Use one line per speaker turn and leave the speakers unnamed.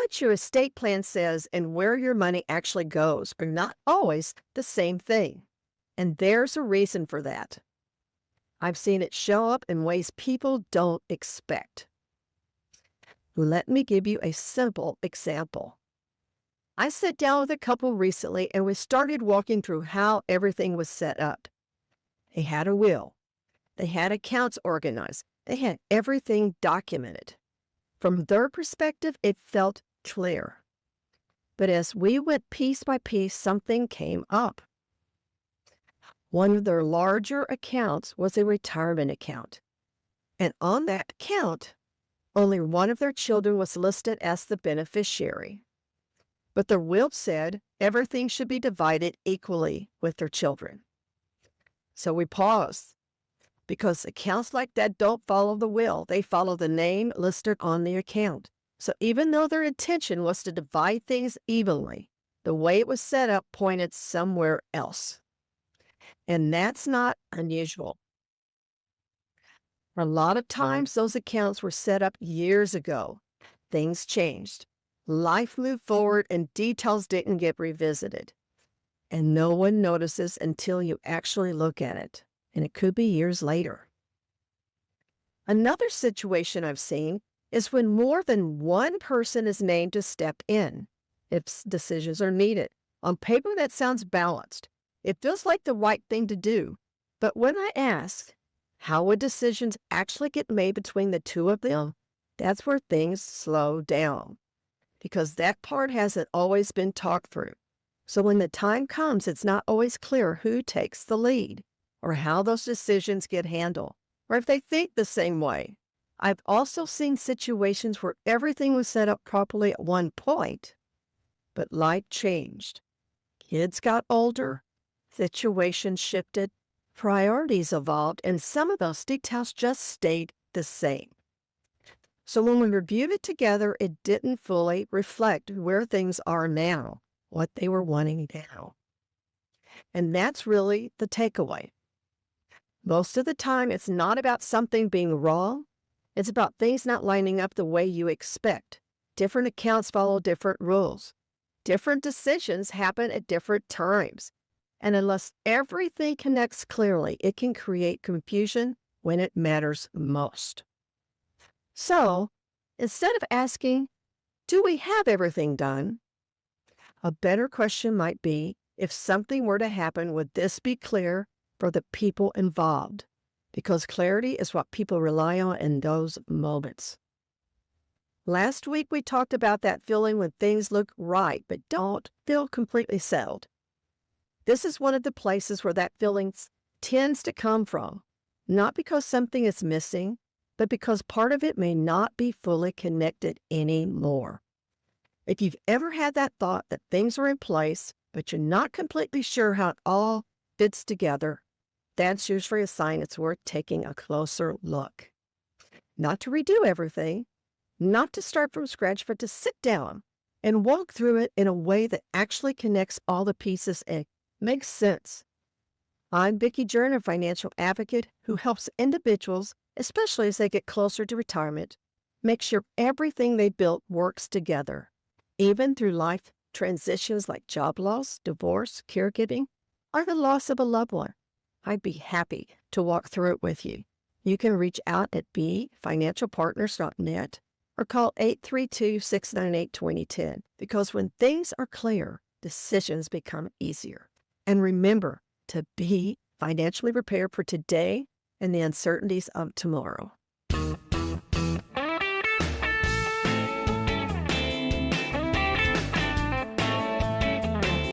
what your estate plan says and where your money actually goes are not always the same thing. And there's a reason for that. I've seen it show up in ways people don't expect. Let me give you a simple example. I sat down with a couple recently and we started walking through how everything was set up. They had a will. They had accounts organized. They had everything documented. From their perspective, it felt clear. But as we went piece by piece, something came up. One of their larger accounts was a retirement account. And on that account, only one of their children was listed as the beneficiary. But their will said everything should be divided equally with their children. So we paused, because accounts like that don't follow the will. They follow the name listed on the account. So even though their intention was to divide things evenly, the way it was set up pointed somewhere else. And that's not unusual. A lot of times those accounts were set up years ago. Things changed. Life moved forward and details didn't get revisited. And no one notices until you actually look at it. And it could be years later. Another situation I've seen is when more than one person is named to step in if decisions are needed. On paper, that sounds balanced. It feels like the right thing to do. But when I ask, how would decisions actually get made between the two of them? That's where things slow down. Because that part hasn't always been talked through. So when the time comes, it's not always clear who takes the lead, or how those decisions get handled, or if they think the same way. I've also seen situations where everything was set up properly at one point, but life changed. Kids got older, situations shifted, priorities evolved, and some of those details just stayed the same. So when we reviewed it together, it didn't fully reflect where things are now, what they were wanting now. And that's really the takeaway. Most of the time, it's not about something being wrong. It's about things not lining up the way you expect. Different accounts follow different rules. Different decisions happen at different times. And unless everything connects clearly, it can create confusion when it matters most. So, instead of asking, do we have everything done? A better question might be, if something were to happen, would this be clear for the people involved? Because clarity is what people rely on in those moments. Last week, we talked about that feeling when things look right but don't feel completely settled. This is one of the places where that feeling tends to come from, not because something is missing, but because part of it may not be fully connected anymore. If you've ever had that thought that things are in place, but you're not completely sure how it all fits together, that's usually a sign it's worth taking a closer look. Not to redo everything, not to start from scratch, but to sit down and walk through it in a way that actually connects all the pieces and makes sense. I'm Vicki Jern, a financial advocate who helps individuals, especially as they get closer to retirement, make sure everything they built works together, even through life transitions like job loss, divorce, caregiving, or the loss of a loved one. I'd be happy to walk through it with you. You can reach out at bfinancialpartners.net or call 832-698-2010, because when things are clear, decisions become easier. And remember to be financially prepared for today and the uncertainties of tomorrow.